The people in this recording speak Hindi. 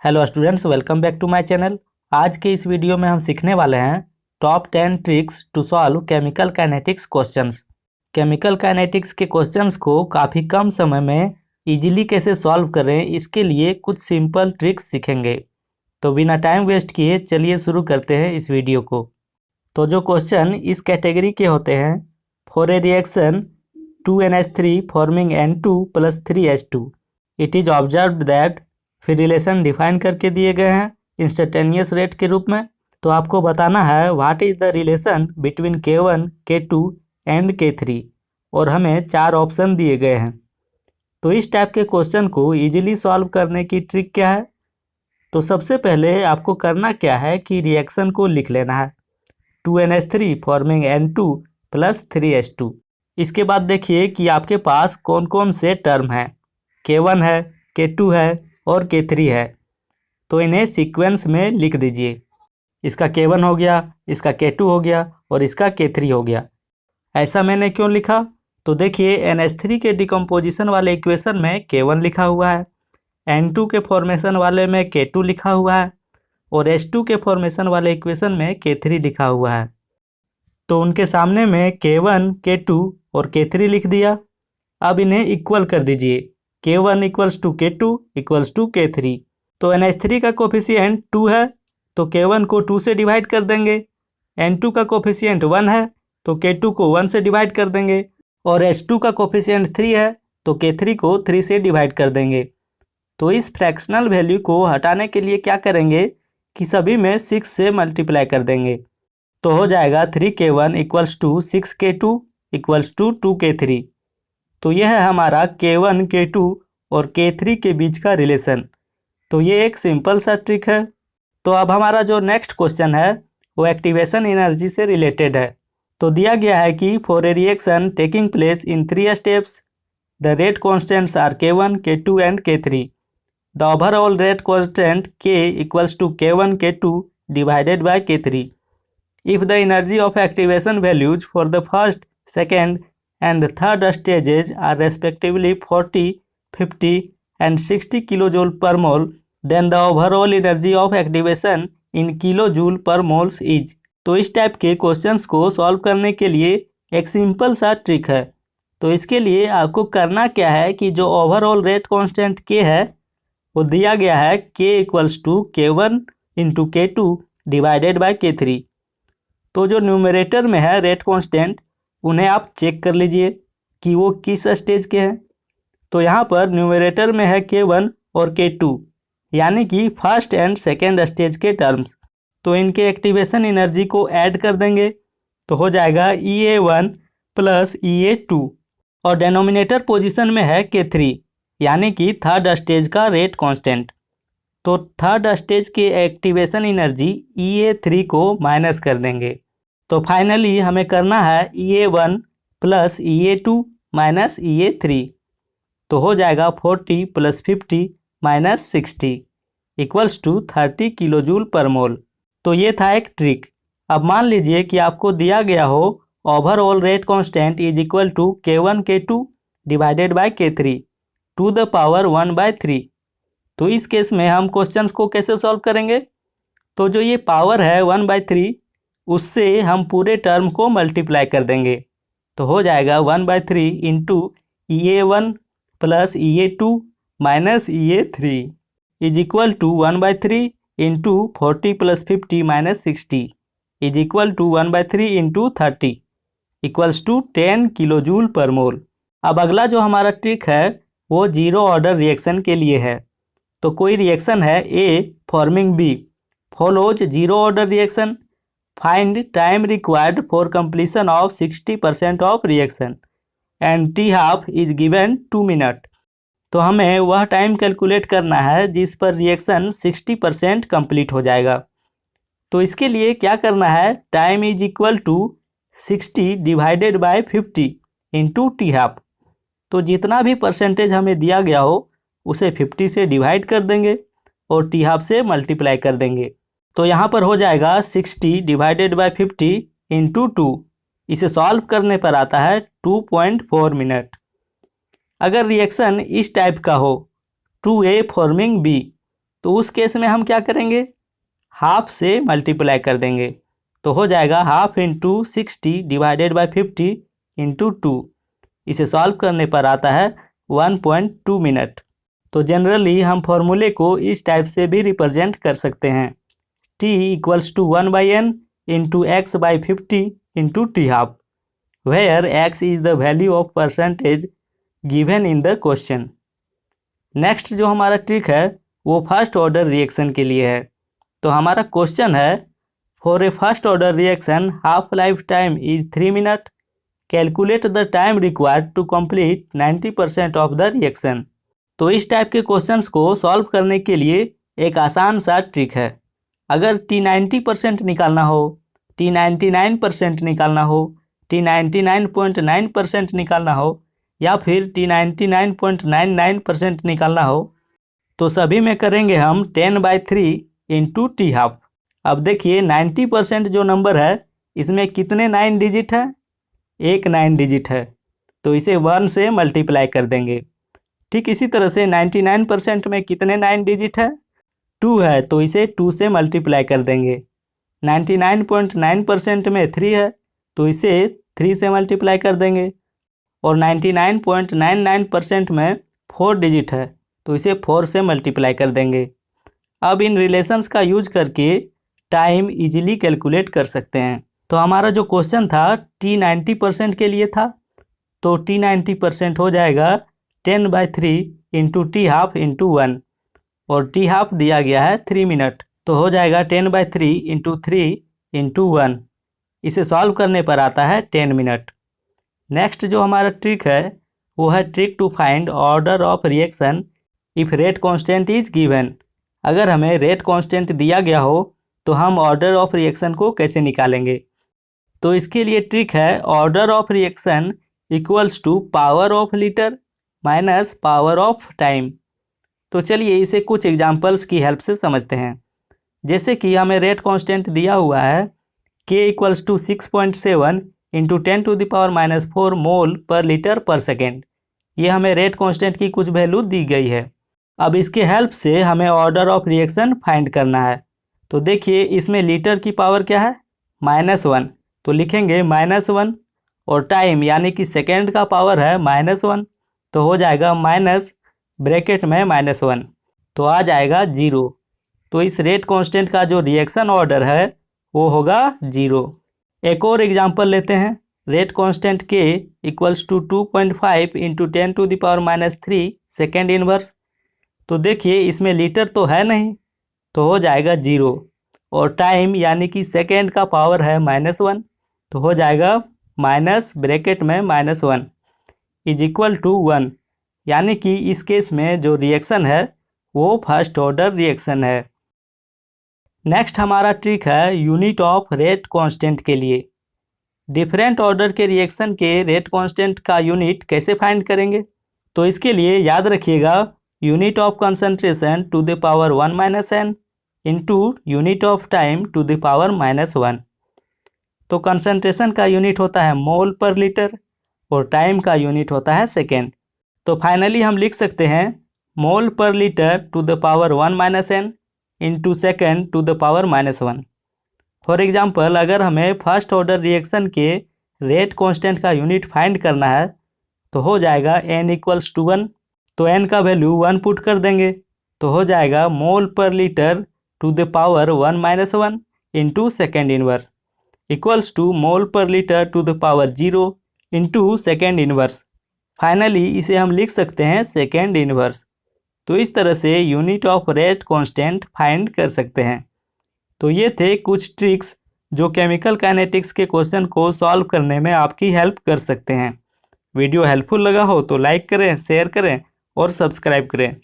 Hello students, welcome back to my channel. आज के इस वीडियो में हम सीखने वाले हैं top 10 tricks to solve chemical kinetics questions. Chemical kinetics के क्वेश्चंस को काफ़ी कम समय में इजीली कैसे सॉल्व करें, इसके लिए कुछ सिंपल ट्रिक्स सीखेंगे। तो बिना टाइम वेस्ट किए चलिए शुरू करते हैं इस वीडियो को। तो जो क्वेश्चन इस कैटेगरी के होते हैं, for a reaction 2NH3 forming N2 + 3H2 it is observed that, फिर रिलेशन डिफाइन करके दिए गए हैं इंस्टेंटेनियस रेट के रूप में। तो आपको बताना है what is the relation between K1, K2 and K3 और हमें 4 ऑप्शन दिए गए हैं। तो इस टाइप के क्वेश्चन को इजीली सॉल्व करने की ट्रिक क्या है? तो सबसे पहले आपको करना क्या है कि रिएक्शन को लिख लेना है 2NH3 फॉर्मिंग N2 + 3H2। इसके बाद देखिए कि आपके पास कौन कौन से टर्म हैं। K1 है, K2 है और K3 है। तो इन्हें सीक्वेंस में लिख दीजिए। इसका K1 हो गया, इसका K2 हो गया और इसका K3 हो गया। ऐसा मैंने क्यों लिखा? तो देखिए NH3 के डिकम्पोजिशन वाले इक्वेशन में K1 लिखा हुआ है, N2 के फॉर्मेशन वाले में K2 लिखा हुआ है और H2 के फॉर्मेशन वाले इक्वेशन में K3 लिखा हुआ है। तो उनके सामने में K1, K2 और K3 लिख दिया। अब इन्हें इक्वल कर दीजिए, K1 = K2 = K3। तो NH3 का कोफिशिएंट 2 है तो K1 को 2 से डिवाइड कर देंगे, N2 का कोफिशिएंट 1 है तो K2 को 1 से डिवाइड कर देंगे और H2 का कोफिशिएंट 3 है तो K3 को 3 से डिवाइड कर देंगे। तो इस फ्रैक्शनल वैल्यू को हटाने के लिए क्या करेंगे कि सभी में 6 से मल्टीप्लाई कर देंगे। तो हो जाएगा 3K1 = 6K2 = 2K3। तो यह है हमारा K1, K2 और K3 के बीच का रिलेशन। तो ये एक सिंपल सा ट्रिक है। तो अब हमारा जो नेक्स्ट क्वेश्चन है वो एक्टिवेशन एनर्जी से रिलेटेड है। तो दिया गया है कि for a reaction taking place in 3 steps the rate constants are K1, K2 and K3। The overall rate constant K = K1, K2 divided by K3 if the energy of activation values for the first, second and third stages are respectively 40, 50 and 60 kilojoule per mole, then the overall energy of activation in kilojoule per moles is। तो इस टाइप के क्वेश्चंस को सॉल्व करने के लिए एक सिंपल सा ट्रिक है। तो इसके लिए आपको करना क्या है कि जो ओवरऑल रेट कांस्टेंट K है वो दिया गया है K = K1 × K2 divided by K3। तो जो न्यूमरेटर में है रेट कांस्टेंट उन्हें आप चेक कर लीजिए कि वो किस स्टेज के हैं। तो यहाँ पर न्यूमरेटर में है K1 और K2 यानी कि फर्स्ट एंड सेकेंड स्टेज के टर्म्स। तो इनके एक्टिवेशन एनर्जी को ऐड कर देंगे तो हो जाएगा EA1 + EA2 और डेनोमिनेटर पोजीशन में है K3 यानी कि थर्ड स्टेज का रेट कांस्टेंट। तो थर्ड स्टेज के एक्टिवेशन एनर्जी EA3 को माइनस कर देंगे। तो फाइनली हमें करना है EA1 + EA2 - EA3। तो हो जाएगा 40 + 50 - 60 = 30 किलोजूल पर मोल। तो ये था एक ट्रिक। अब मान लीजिए कि आपको दिया गया हो overall rate constant = K1, K2 divided by K3 to the power 1/3। तो इस केस में हम क्वेश्चंस को कैसे सॉल्व करेंगे? तो जो ये पावर है 1/3 उससे हम पूरे टर्म को मल्टीप्लाई कर देंगे। तो हो जाएगा 1/3 × EA1 + EA2 - EA3 = 1/3 × 40 + 50 - 60 = 1/3 × 30 = 10 किलोजूल पर मोल। अब अगला जो हमारा ट्रिक है वो जीरो ऑर्डर रिएक्शन के लिए है। तो कोई रिएक्शन है A forming B follows zero order reaction, find time required for completion of 60% of reaction and T½ is given 2 minute. तो हमें वह टाइम कैलकुलेट करना है जिस पर रिएक्शन 60% कंप्लीट हो जाएगा। तो इसके लिए क्या करना है, टाइम = 60 डिवाइडेड बाय 50 × T½ तो जितना भी परसेंटेज हमें दिया गया हो उसे 50 से डिवाइड कर देंगे और T½ से मल्टीप्लाई कर देंगे। तो यहाँ पर हो जाएगा 60 डिवाइडेड बाय 50 × 2। इसे सॉल्व करने पर आता है 2.4 मिनट। अगर रिएक्शन इस टाइप का हो 2A फॉर्मिंग B तो उस केस में हम क्या करेंगे, हाफ से मल्टीप्लाई कर देंगे। तो हो जाएगा half into 60 divided by 50 into 2। इसे सॉल्व करने पर आता है 1.2 मिनट। तो जनरली हम फॉर्मूले को इस टाइप से भी रिप्रेजेंट कर सकते हैं, t equals to 1/n into x by 50 into t half, where x is the value of percentage given in the question. Next जो हमारा ट्रिक है वो फर्स्ट ऑर्डर रिएक्शन के लिए है। तो हमारा क्वेश्चन है, for a first order reaction half life time is 3 minute, calculate the time required to complete 90% of the reaction. तो इस टाइप के क्वेश्चंस को सॉल्व करने के लिए एक आसान सा ट्रिक है। अगर t 90% निकालना हो, t 99% निकालना हो, t 99.9% निकालना हो या फिर t 99.99% निकालना हो, तो सभी में करेंगे हम 10/3 इंटू टी हाफ। अब देखिए 90% जो नंबर है इसमें कितने 9 डिजिट है, एक 9 डिजिट है, तो इसे 1 से मल्टीप्लाई कर देंगे। ठीक इसी तरह से 99% में कितने 9 डिजिट है, 2 है, तो इसे 2 से मल्टीप्लाई कर देंगे। 99.9% में 3 है, तो इसे 3 से मल्टीप्लाई कर देंगे। और 99.99% में 4 डिजिट है, तो इसे 4 से मल्टीप्लाई कर देंगे। अब इन रिलेशंस का यूज करके टाइम इजीली कैलकुलेट कर सकते हैं। तो हमारा जो क्वेश्चन था t 90% के लिए था, तो t 90% हो जाएगा 10/3 इंटू टी हाफ इंटू 1, और टी हाफ दिया गया है 3 मिनट, तो हो जाएगा 10/3 इंटू 3 इंटू 1। इसे सॉल्व करने पर आता है 10 मिनट। नेक्स्ट जो हमारा ट्रिक है वो है trick to find order of reaction if rate constant is given. अगर हमें रेट कांस्टेंट दिया गया हो तो हम ऑर्डर ऑफ रिएक्शन को कैसे निकालेंगे। तो इसके लिए ट्रिक है order of reaction equals to power of litre minus power of time. तो चलिए इसे कुछ एग्जांपल्स की हेल्प से समझते हैं। जैसे कि हमें रेट कांस्टेंट दिया हुआ है k equals to 6.7 into 10⁻⁻4 mole per litre पर सेकेंड। ये हमें रेट कांस्टेंट की कुछ वैल्यू दी गई है। अब इसके हेल्प से हमें ऑर्डर ऑफ रिएक्शन फाइंड करना है। तो देखिए इसमें लीटर की पावर क्या है, -1, तो लिखेंगे -1, और टाइम यानी कि सेकेंड का पावर है -1, तो हो जाएगा माइनस ब्रैकेट में -1, तो आ जाएगा 0। तो इस रेट कांस्टेंट का जो रिएक्शन ऑर्डर है वो होगा 0। एक और एग्जांपल लेते हैं। Rate constant k equals to 2.5 into 10⁻³ second inverse. तो देखिए इसमें लीटर तो है नहीं, तो हो जाएगा 0, और टाइम यानी कि सेकेंड का पावर है -1, तो हो जाएगा माइनस ब्रैकेट में -1 इज इक्वल टू 1, यानी कि इस केस में जो रिएक्शन है वो फर्स्ट ऑर्डर रिएक्शन है। नेक्स्ट हमारा ट्रिक है यूनिट ऑफ रेट कांस्टेंट के लिए। डिफरेंट ऑर्डर के रिएक्शन के रेट कांस्टेंट का यूनिट कैसे फाइंड करेंगे। तो इसके लिए याद रखिएगा unit of concentration to the power 1 - n into unit of time to the power -1। तो कंसंट्रेशन का यूनिट होता है मोल पर लीटर और टाइम का यूनिट होता है सेकेंड। तो फाइनली हम लिख सकते हैं mole per litre to the power 1 - n into second to the power -1। For example अगर हमें फर्स्ट ऑर्डर रिएक्शन के रेट कांस्टेंट का यूनिट फाइंड करना है तो हो जाएगा n इक्वल्स टू 1, तो n का वैल्यू 1 पुट कर देंगे, तो हो जाएगा mole per litre to the power 1 - 1 into second inverse equals to mole per litre to the power 0 into second inverse. Finally इसे हम लिख सकते हैं सेकेंड इनवर्स। तो इस तरह से unit of rate constant find कर सकते हैं। तो ये थे कुछ ट्रिक्स जो केमिकल काइनेटिक्स के क्वेश्चन को सॉल्व करने में आपकी हेल्प कर सकते हैं। वीडियो हेल्पफुल लगा हो तो लाइक करें, शेयर करें और सब्सक्राइब करें।